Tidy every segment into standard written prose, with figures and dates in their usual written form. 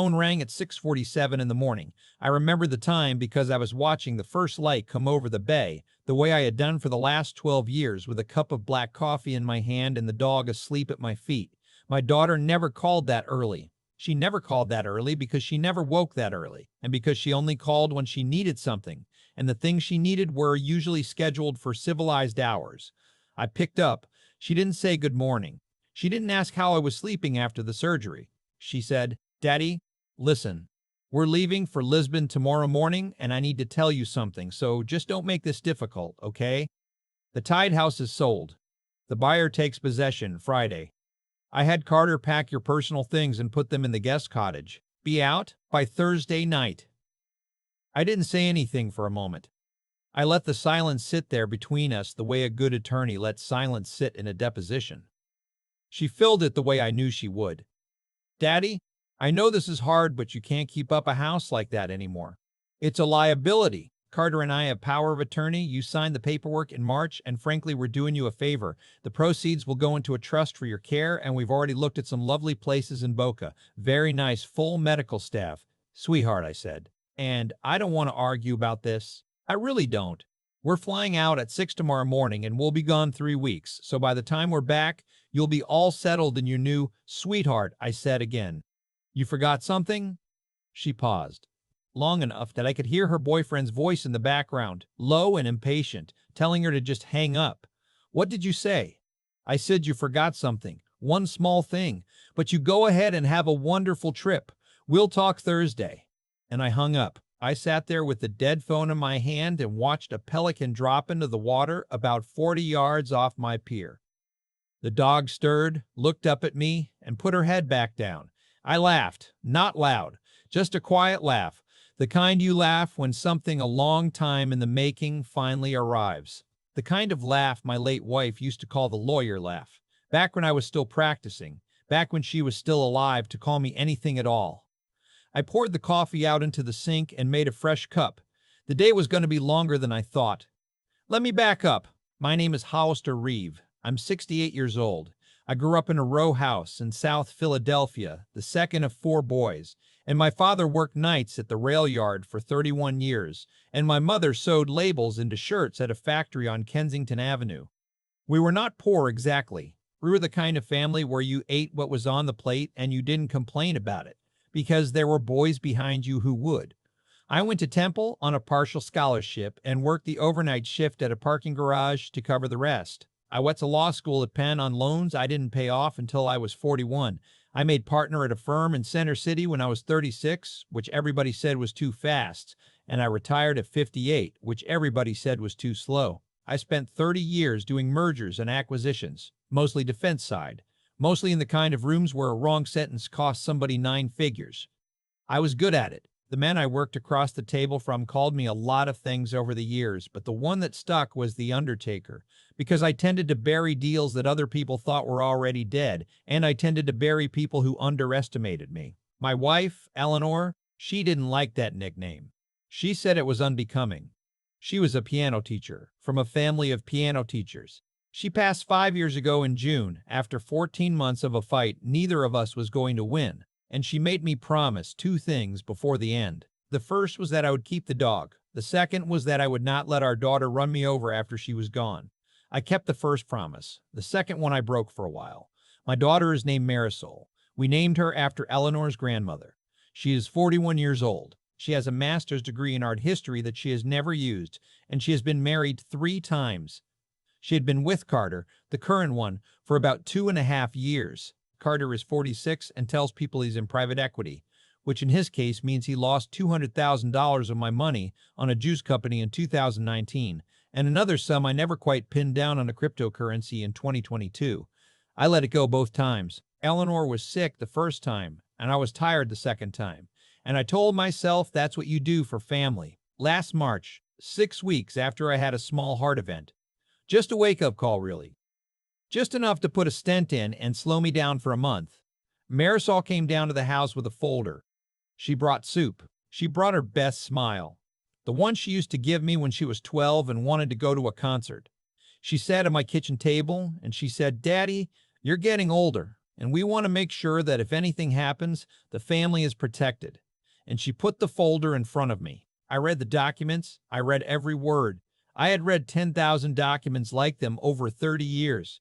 Phone rang at 6:47 in the morning. I remember the time because I was watching the first light come over the bay, the way I had done for the last 12 years, with a cup of black coffee in my hand and the dog asleep at my feet. My daughter never called that early. She never called that early because she never woke that early, and because she only called when she needed something, and the things she needed were usually scheduled for civilized hours. I picked up. She didn't say good morning. She didn't ask how I was sleeping after the surgery. She said, "Daddy, listen, we're leaving for Lisbon tomorrow morning, and I need to tell you something, so just don't make this difficult, okay? The Tide house is sold. The buyer takes possession Friday. I had Carter pack your personal things and put them in the guest cottage. Be out by Thursday night." I didn't say anything for a moment. I let the silence sit there between us the way a good attorney lets silence sit in a deposition. She filled it the way I knew she would. "Daddy, I know this is hard, but you can't keep up a house like that anymore. It's a liability. Carter and I have power of attorney. You signed the paperwork in March, and frankly, we're doing you a favor. The proceeds will go into a trust for your care, and we've already looked at some lovely places in Boca. Very nice, full medical staff." "Sweetheart," I said, "and I don't want to argue about this. I really don't. We're flying out at 6 tomorrow morning, and we'll be gone 3 weeks, so by the time we're back, you'll be all settled in your new—" "Sweetheart," I said again. "You forgot something?" She paused, long enough that I could hear her boyfriend's voice in the background, low and impatient, telling her to just hang up. "What did you say?" "I said you forgot something. One small thing. But you go ahead and have a wonderful trip. We'll talk Thursday." And I hung up. I sat there with the dead phone in my hand and watched a pelican drop into the water about 40 yards off my pier. The dog stirred, looked up at me, and put her head back down. I laughed, not loud, just a quiet laugh, the kind you laugh when something a long time in the making finally arrives. The kind of laugh my late wife used to call the lawyer laugh, back when I was still practicing, back when she was still alive to call me anything at all. I poured the coffee out into the sink and made a fresh cup. The day was going to be longer than I thought. Let me back up. My name is Hollister Reeve. I'm 68 years old. I grew up in a row house in South Philadelphia, the second of 4 boys, and my father worked nights at the rail yard for 31 years, and my mother sewed labels into shirts at a factory on Kensington Avenue. We were not poor exactly. We were the kind of family where you ate what was on the plate and you didn't complain about it, because there were boys behind you who would. I went to Temple on a partial scholarship and worked the overnight shift at a parking garage to cover the rest. I went to law school at Penn on loans I didn't pay off until I was 41. I made partner at a firm in Center City when I was 36, which everybody said was too fast, and I retired at 58, which everybody said was too slow. I spent 30 years doing mergers and acquisitions, mostly defense side, mostly in the kind of rooms where a wrong sentence cost somebody 9 figures. I was good at it. The men I worked across the table from called me a lot of things over the years, but the one that stuck was the Undertaker, because I tended to bury deals that other people thought were already dead, and I tended to bury people who underestimated me. My wife, Eleanor, she didn't like that nickname. She said it was unbecoming. She was a piano teacher, from a family of piano teachers. She passed 5 years ago in June, after 14 months of a fight neither of us was going to win. And she made me promise 2 things before the end. The first was that I would keep the dog. The second was that I would not let our daughter run me over after she was gone. I kept the first promise. The second one I broke for a while. My daughter is named Marisol. We named her after Eleanor's grandmother. She is 41 years old. She has a master's degree in art history that she has never used, and she has been married 3 times. She had been with Carter, the current one, for about 2.5 years. Carter is 46 and tells people he's in private equity, which in his case means he lost $200,000 of my money on a juice company in 2019, and another sum I never quite pinned down on a cryptocurrency in 2022. I let it go both times. Eleanor was sick the first time, and I was tired the second time, and I told myself that's what you do for family. Last March, 6 weeks after I had a small heart event. Just a wake-up call, really. Just enough to put a stent in and slow me down for a month. Marisol came down to the house with a folder. She brought soup. She brought her best smile, the one she used to give me when she was 12 and wanted to go to a concert. She sat at my kitchen table and she said, "Daddy, you're getting older, and we want to make sure that if anything happens, the family is protected." And she put the folder in front of me. I read the documents. I read every word. I had read 10,000 documents like them over 30 years.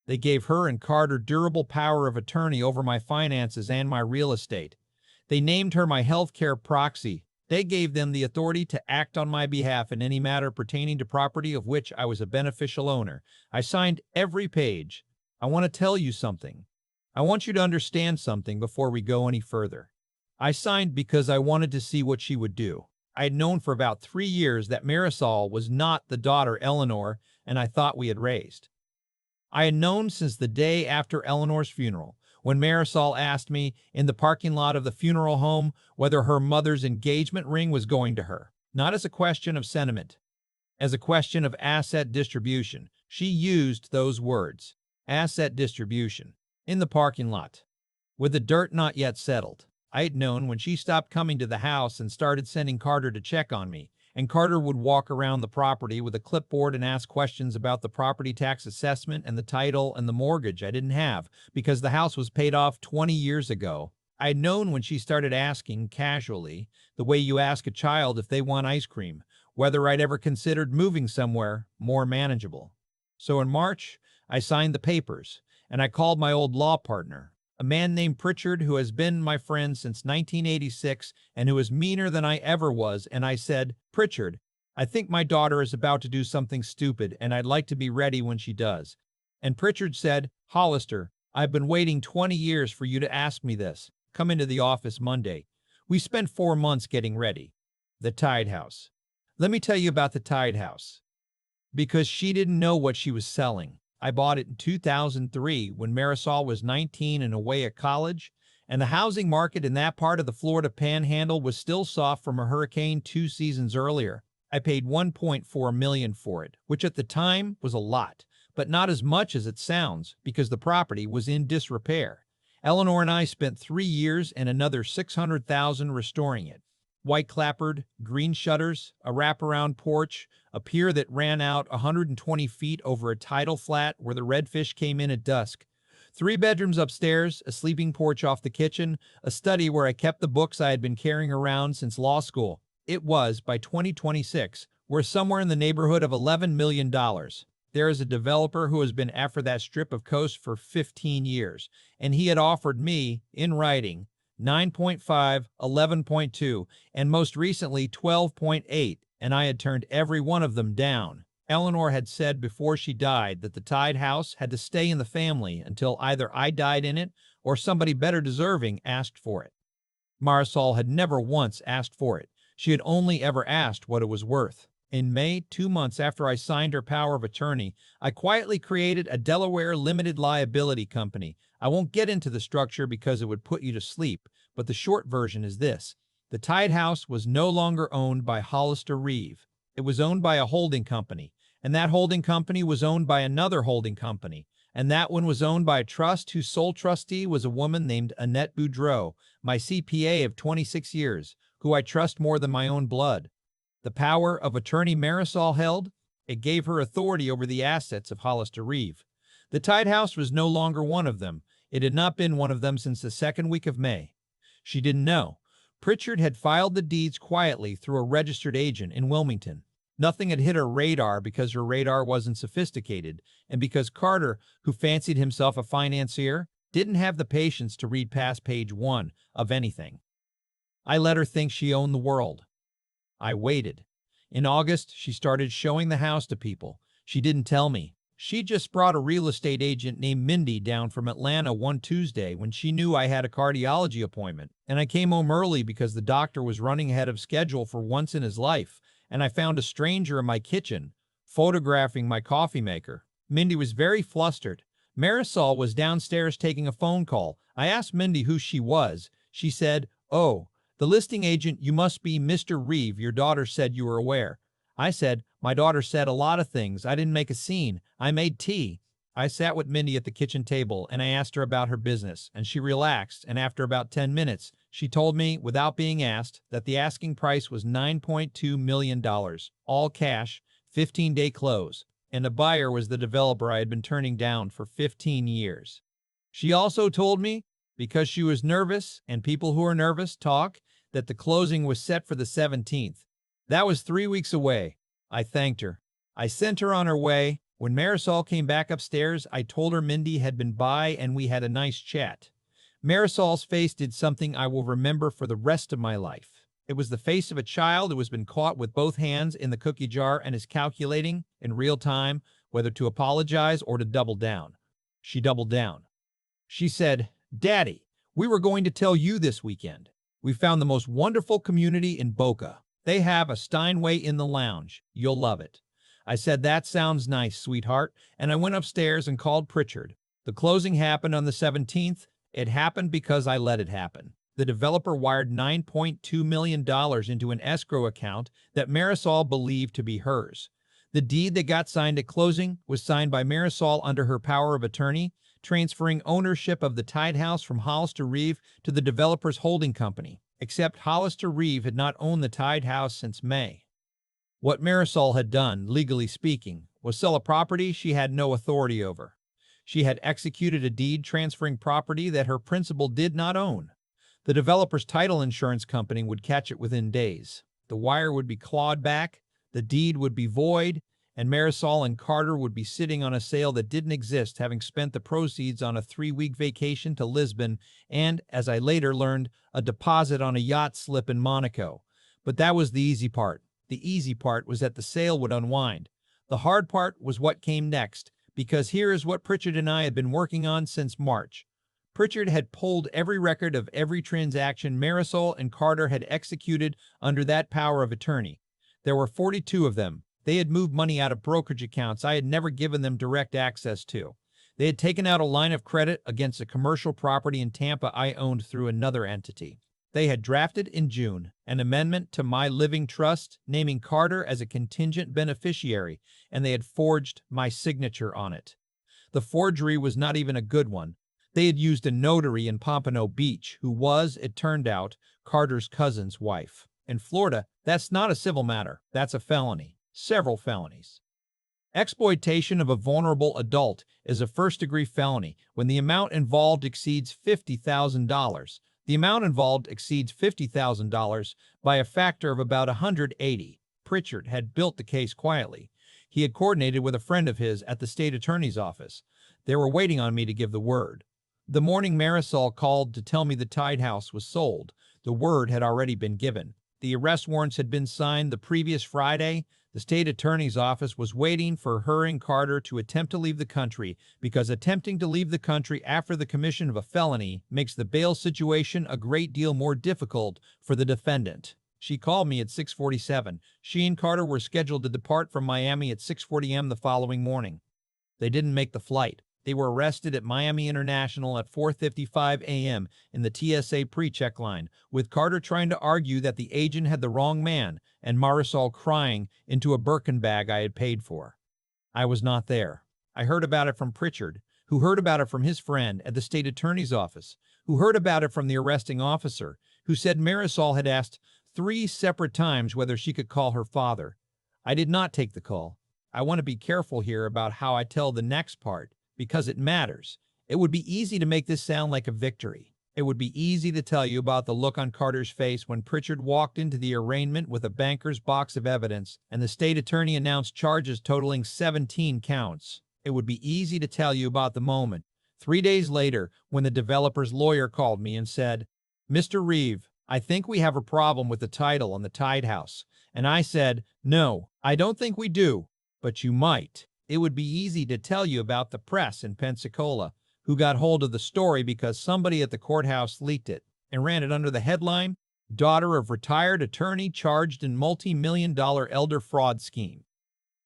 They gave her and Carter durable power of attorney over my finances and my real estate. They named her my healthcare proxy. They gave them the authority to act on my behalf in any matter pertaining to property of which I was a beneficial owner. I signed every page. I want to tell you something. I want you to understand something before we go any further. I signed because I wanted to see what she would do. I had known for about 3 years that Marisol was not the daughter Eleanor and I thought we had raised. I had known since the day after Eleanor's funeral, when Marisol asked me in the parking lot of the funeral home whether her mother's engagement ring was going to her. Not as a question of sentiment, as a question of asset distribution. She used those words, asset distribution, in the parking lot. With the dirt not yet settled, I had known when she stopped coming to the house and started sending Carter to check on me, and Carter would walk around the property with a clipboard and ask questions about the property tax assessment and the title and the mortgage I didn't have because the house was paid off 20 years ago. I had known when she started asking casually, the way you ask a child if they want ice cream, whether I'd ever considered moving somewhere more manageable. So in March, I signed the papers, and I called my old law partner, a man named Pritchard who has been my friend since 1986 and who is meaner than I ever was, and I said, "Pritchard, I think my daughter is about to do something stupid and I'd like to be ready when she does." And Pritchard said, "Hollister, I've been waiting 20 years for you to ask me this. Come into the office Monday." We spent 4 months getting ready. The Tide House. Let me tell you about the Tide House. Because she didn't know what she was selling. I bought it in 2003 when Marisol was 19 and away at college, and the housing market in that part of the Florida Panhandle was still soft from a hurricane 2 seasons earlier. I paid $1.4 million for it, which at the time was a lot, but not as much as it sounds because the property was in disrepair. Eleanor and I spent 3 years and another $600,000 restoring it. White clapboard, green shutters, a wraparound porch, a pier that ran out 120 feet over a tidal flat where the redfish came in at dusk. 3 bedrooms upstairs, a sleeping porch off the kitchen, a study where I kept the books I had been carrying around since law school. It was, by 2026, worth somewhere in the neighborhood of $11 million. There is a developer who has been after that strip of coast for 15 years, and he had offered me, in writing, 9.5, 11.2, and most recently 12.8, and I had turned every one of them down. Eleanor had said before she died that the Tide House had to stay in the family until either I died in it or somebody better deserving asked for it. Marisol had never once asked for it. She had only ever asked what it was worth. In May, 2 months after I signed her power of attorney, I quietly created a Delaware limited liability company. I won't get into the structure because it would put you to sleep, but the short version is this. The Tide House was no longer owned by Hollister Reeve. It was owned by a holding company, and that holding company was owned by another holding company, and that one was owned by a trust whose sole trustee was a woman named Annette Boudreau, my CPA of 26 years, who I trust more than my own blood. The power of attorney Marisol held, it gave her authority over the assets of Hollister Reeve. The Tide House was no longer one of them. It had not been one of them since the second week of May. She didn't know. Pritchard had filed the deeds quietly through a registered agent in Wilmington. Nothing had hit her radar because her radar wasn't sophisticated, and because Carter, who fancied himself a financier, didn't have the patience to read past page 1 of anything. I let her think she owned the world. I waited. In August, she started showing the house to people. She didn't tell me. She just brought a real estate agent named Mindy down from Atlanta one Tuesday when she knew I had a cardiology appointment, and I came home early because the doctor was running ahead of schedule for once in his life, and I found a stranger in my kitchen, photographing my coffee maker. Mindy was very flustered. Marisol was downstairs taking a phone call. I asked Mindy who she was. She said, "Oh, the listing agent, you must be Mr. Reeve. Your daughter said you were aware." I said, "My daughter said a lot of things. I didn't make a scene. I made tea." I sat with Mindy at the kitchen table, and I asked her about her business, and she relaxed, and after about 10 minutes, she told me, without being asked, that the asking price was $9.2 million, all cash, 15-day close, and the buyer was the developer I had been turning down for 15 years. She also told me, because she was nervous and people who are nervous talk, that the closing was set for the 17th. That was 3 weeks away. I thanked her. I sent her on her way. When Marisol came back upstairs, I told her Mindy had been by and we had a nice chat. Marisol's face did something I will remember for the rest of my life. It was the face of a child who has been caught with both hands in the cookie jar and is calculating, in real time, whether to apologize or to double down. She doubled down. She said, "Daddy, we were going to tell you this weekend. We found the most wonderful community in Boca. They have a Steinway in the lounge. You'll love it." I said, "That sounds nice, sweetheart," and I went upstairs and called Pritchard. The closing happened on the 17th. It happened because I let it happen. The developer wired $9.2 million into an escrow account that Marisol believed to be hers. The deed that got signed at closing was signed by Marisol under her power of attorney, transferring ownership of the Tide House from Hollister Reeve to the developer's holding company, except Hollister Reeve had not owned the Tide House since May. What Marisol had done, legally speaking, was sell a property she had no authority over. She had executed a deed transferring property that her principal did not own. The developer's title insurance company would catch it within days. The wire would be clawed back, the deed would be void, and Marisol and Carter would be sitting on a sale that didn't exist, having spent the proceeds on a 3-week vacation to Lisbon and, as I later learned, a deposit on a yacht slip in Monaco. But that was the easy part. The easy part was that the sale would unwind. The hard part was what came next, because here is what Pritchard and I had been working on since March. Pritchard had pulled every record of every transaction Marisol and Carter had executed under that power of attorney. There were 42 of them. They had moved money out of brokerage accounts I had never given them direct access to. They had taken out a line of credit against a commercial property in Tampa I owned through another entity. They had drafted in June an amendment to my living trust naming Carter as a contingent beneficiary, and they had forged my signature on it. The forgery was not even a good one. They had used a notary in Pompano Beach who was, it turned out, Carter's cousin's wife. In Florida, that's not a civil matter. That's a felony. Several felonies. Exploitation of a vulnerable adult is a first-degree felony when the amount involved exceeds $50,000. The amount involved exceeds $50,000 by a factor of about 180. Pritchard had built the case quietly. He had coordinated with a friend of his at the state attorney's office. They were waiting on me to give the word. The morning Marisol called to tell me the Tide House was sold, the word had already been given. The arrest warrants had been signed the previous Friday. The state attorney's office was waiting for her and Carter to attempt to leave the country because attempting to leave the country after the commission of a felony makes the bail situation a great deal more difficult for the defendant. She called me at 6:47. She and Carter were scheduled to depart from Miami at 6:40 a.m. the following morning. They didn't make the flight. They were arrested at Miami International at 4:55 a.m. in the TSA pre-check line, with Carter trying to argue that the agent had the wrong man and Marisol crying into a Birkin bag I had paid for. I was not there. I heard about it from Pritchard, who heard about it from his friend at the state attorney's office, who heard about it from the arresting officer, who said Marisol had asked 3 separate times whether she could call her father. I did not take the call. I want to be careful here about how I tell the next part, because it matters. It would be easy to make this sound like a victory. It would be easy to tell you about the look on Carter's face when Pritchard walked into the arraignment with a banker's box of evidence and the state attorney announced charges totaling 17 counts. It would be easy to tell you about the moment, 3 days later, when the developer's lawyer called me and said, "Mr. Reeve, I think we have a problem with the title on the Tide House." And I said, "No, I don't think we do, but you might." It would be easy to tell you about the press in Pensacola, who got hold of the story because somebody at the courthouse leaked it and ran it under the headline, "Daughter of Retired Attorney Charged in Multi-Million-Dollar Elder Fraud Scheme."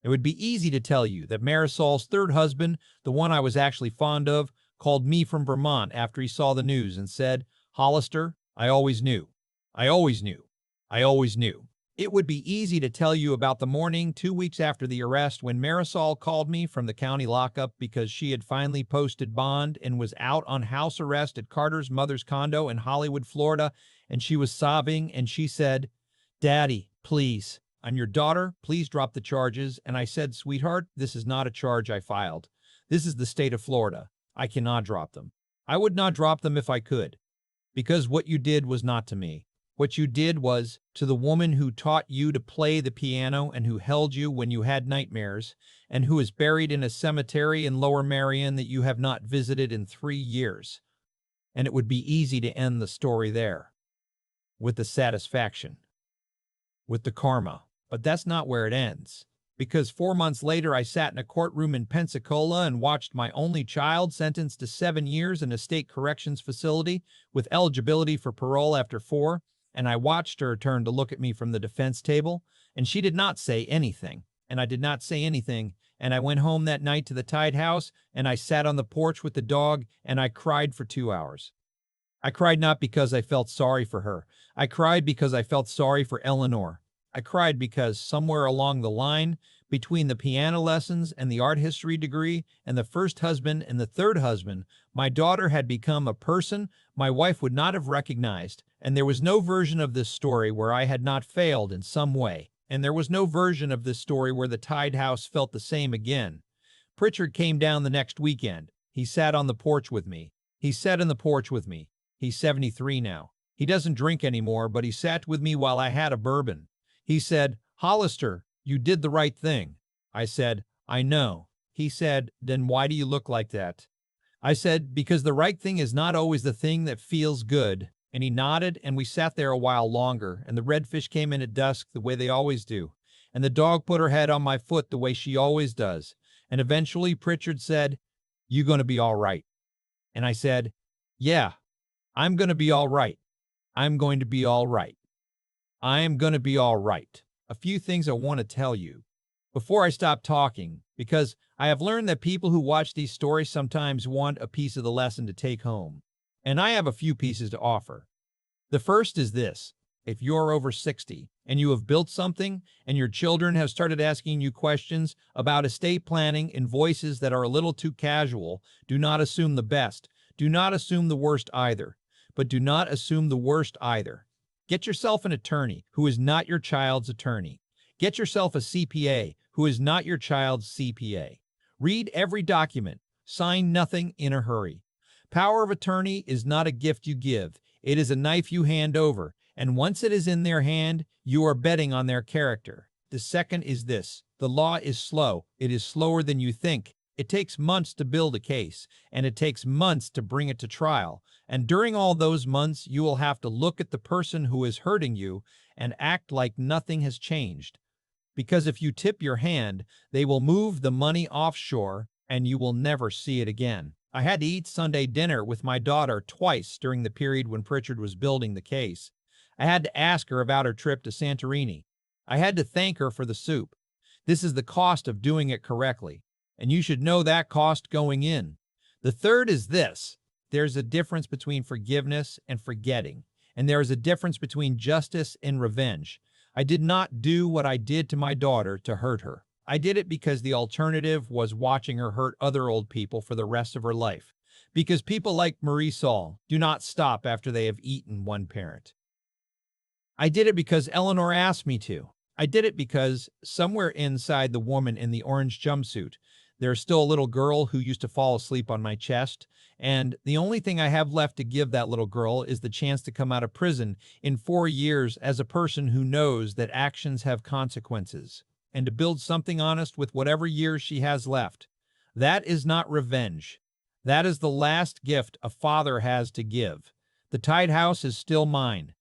It would be easy to tell you that Marisol's third husband, the one I was actually fond of, called me from Vermont after he saw the news and said, "Hollister, I always knew. I always knew. I always knew." It would be easy to tell you about the morning 2 weeks after the arrest when Marisol called me from the county lockup because she had finally posted bond and was out on house arrest at Carter's mother's condo in Hollywood, Florida, and she was sobbing and she said, "Daddy, please, I'm your daughter, please drop the charges." And I said, "Sweetheart, this is not a charge I filed. This is the state of Florida. I cannot drop them." I would not drop them if I could, because what you did was not to me. What you did was to the woman who taught you to play the piano and who held you when you had nightmares, and who is buried in a cemetery in Lower Merion that you have not visited in 3 years. And it would be easy to end the story there, with the satisfaction, with the karma. But that's not where it ends. Because 4 months later, I sat in a courtroom in Pensacola and watched my only child sentenced to 7 years in a state corrections facility with eligibility for parole after 4, and I watched her turn to look at me from the defense table, and she did not say anything, and I did not say anything, and I went home that night to the Tide house, and I sat on the porch with the dog, and I cried for 2 hours. I cried not because I felt sorry for her. I cried because I felt sorry for Eleanor. I cried because somewhere along the line, between the piano lessons and the art history degree and the first husband and the third husband, my daughter had become a person my wife would not have recognized, and there was no version of this story where I had not failed in some way, and there was no version of this story where the Tide house felt the same again. Pritchard came down the next weekend. He sat on the porch with me. He sat on the porch with me. He's 73 now. He doesn't drink anymore, but he sat with me while I had a bourbon. He said, "Hollister, you did the right thing." I said, "I know." He said, "Then why do you look like that?" I said, "Because the right thing is not always the thing that feels good." And he nodded, and we sat there a while longer, and the redfish came in at dusk the way they always do, and the dog put her head on my foot the way she always does. And eventually Pritchard said, "You gonna be all right?" And I said, "Yeah, I'm gonna be all right. I'm going to be all right. I am going to be all right." A few things I want to tell you before I stop talking, because I have learned that people who watch these stories sometimes want a piece of the lesson to take home. And I have a few pieces to offer. The first is this: if you're over 60 and you have built something and your children have started asking you questions about estate planning in voices that are a little too casual, do not assume the best. Do not assume the worst either. But do not assume the worst either. Get yourself an attorney who is not your child's attorney. Get yourself a CPA who is not your child's CPA. Read every document. Sign nothing in a hurry. Power of attorney is not a gift you give. It is a knife you hand over, and once it is in their hand, you are betting on their character. The second is this: the law is slow. It is slower than you think. It takes months to build a case, and it takes months to bring it to trial. And during all those months, you will have to look at the person who is hurting you and act like nothing has changed. Because if you tip your hand, they will move the money offshore and you will never see it again. I had to eat Sunday dinner with my daughter twice during the period when Pritchard was building the case. I had to ask her about her trip to Santorini. I had to thank her for the soup. This is the cost of doing it correctly, and you should know that cost going in. The third is this: there's a difference between forgiveness and forgetting, and there is a difference between justice and revenge. I did not do what I did to my daughter to hurt her. I did it because the alternative was watching her hurt other old people for the rest of her life. Because people like Marie Saul do not stop after they have eaten one parent. I did it because Eleanor asked me to. I did it because somewhere inside the woman in the orange jumpsuit, there's still a little girl who used to fall asleep on my chest, and the only thing I have left to give that little girl is the chance to come out of prison in 4 years as a person who knows that actions have consequences, and to build something honest with whatever years she has left. That is not revenge. That is the last gift a father has to give. The Tide house is still mine.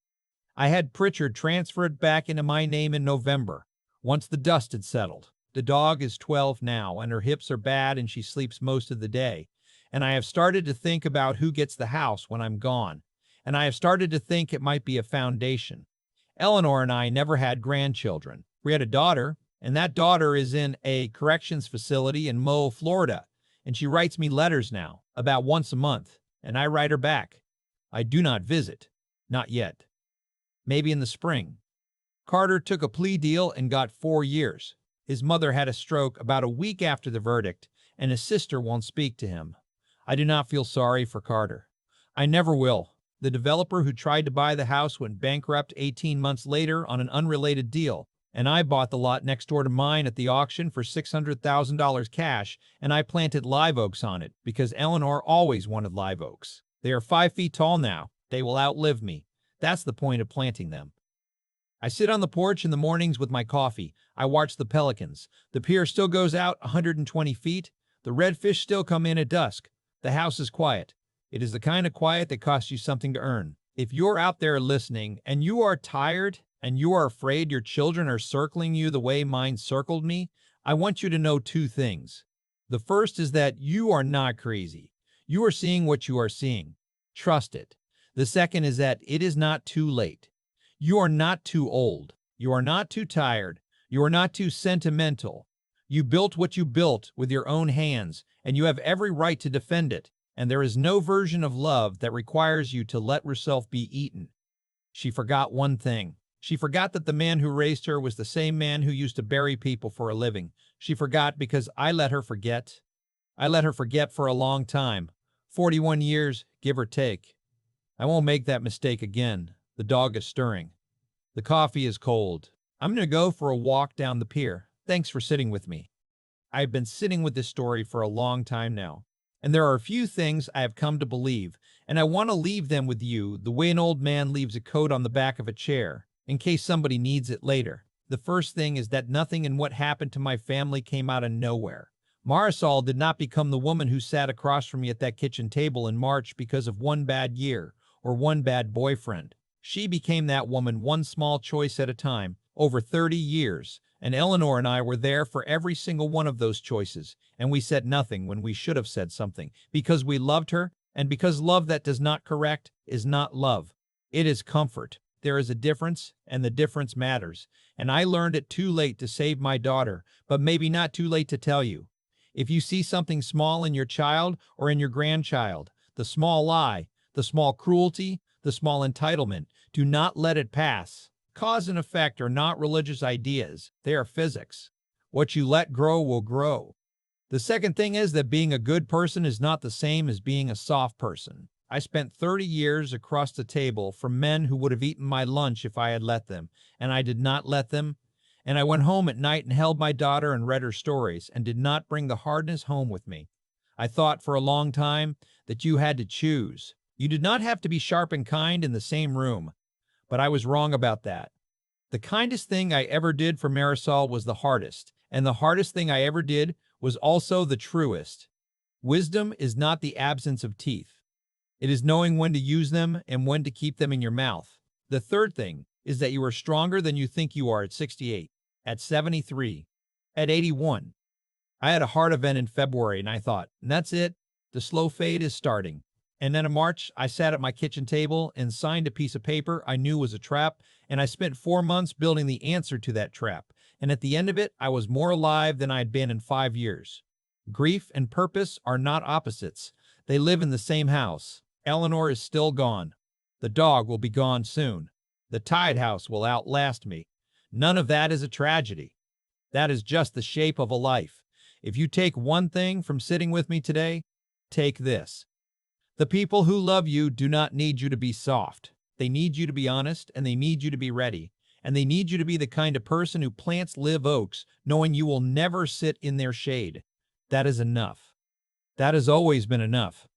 I had Pritchard transfer it back into my name in November, once the dust had settled. The dog is 12 now, and her hips are bad and she sleeps most of the day. And I have started to think about who gets the house when I'm gone. And I have started to think it might be a foundation. Eleanor and I never had grandchildren. We had a daughter, and that daughter is in a corrections facility in Mo, Florida. And she writes me letters now, about once a month, and I write her back. I do not visit. Not yet. Maybe in the spring. Carter took a plea deal and got 4 years. His mother had a stroke about a week after the verdict, and his sister won't speak to him. I do not feel sorry for Carter. I never will. The developer who tried to buy the house went bankrupt 18 months later on an unrelated deal, and I bought the lot next door to mine at the auction for $600,000 cash, and I planted live oaks on it because Eleanor always wanted live oaks. They are 5 feet tall now. They will outlive me. That's the point of planting them. I sit on the porch in the mornings with my coffee. I watch the pelicans. The pier still goes out 120 feet. The redfish still come in at dusk. The house is quiet. It is the kind of quiet that costs you something to earn. If you're out there listening and you are tired and you are afraid your children are circling you the way mine circled me, I want you to know two things. The first is that you are not crazy. You are seeing what you are seeing. Trust it. The second is that it is not too late. You are not too old. You are not too tired. You are not too sentimental. You built what you built with your own hands, and you have every right to defend it. And there is no version of love that requires you to let yourself be eaten. She forgot one thing. She forgot that the man who raised her was the same man who used to bury people for a living. She forgot because I let her forget. I let her forget for a long time. 41 years, give or take. I won't make that mistake again. The dog is stirring. The coffee is cold. I'm going to go for a walk down the pier. Thanks for sitting with me. I've been sitting with this story for a long time now, and there are a few things I have come to believe, and I want to leave them with you the way an old man leaves a coat on the back of a chair, in case somebody needs it later. The first thing is that nothing in what happened to my family came out of nowhere. Marisol did not become the woman who sat across from me at that kitchen table in March because of one bad year or one bad boyfriend. She became that woman one small choice at a time, over 30 years, and Eleanor and I were there for every single one of those choices, and we said nothing when we should have said something, because we loved her, and because love that does not correct is not love. It is comfort. There is a difference, and the difference matters, and I learned it too late to save my daughter, but maybe not too late to tell you. If you see something small in your child or in your grandchild, the small lie, the small cruelty, the small entitlement, do not let it pass. Cause and effect are not religious ideas, they are physics. What you let grow will grow. The second thing is that being a good person is not the same as being a soft person. I spent 30 years across the table from men who would have eaten my lunch if I had let them, and I did not let them. And I went home at night and held my daughter and read her stories and did not bring the hardness home with me. I thought for a long time that you had to choose. You did not have to be sharp and kind in the same room, but I was wrong about that. The kindest thing I ever did for Marisol was the hardest, and the hardest thing I ever did was also the truest. Wisdom is not the absence of teeth. It is knowing when to use them and when to keep them in your mouth. The third thing is that you are stronger than you think you are at 68, at 73, at 81. I had a heart event in February and I thought, that's it, the slow fade is starting. And then in March, I sat at my kitchen table and signed a piece of paper I knew was a trap, and I spent 4 months building the answer to that trap. And at the end of it, I was more alive than I had been in 5 years. Grief and purpose are not opposites. They live in the same house. Eleanor is still gone. The dog will be gone soon. The Tide House will outlast me. None of that is a tragedy. That is just the shape of a life. If you take one thing from sitting with me today, take this. The people who love you do not need you to be soft. They need you to be honest, and they need you to be ready. And they need you to be the kind of person who plants live oaks, knowing you will never sit in their shade. That is enough. That has always been enough.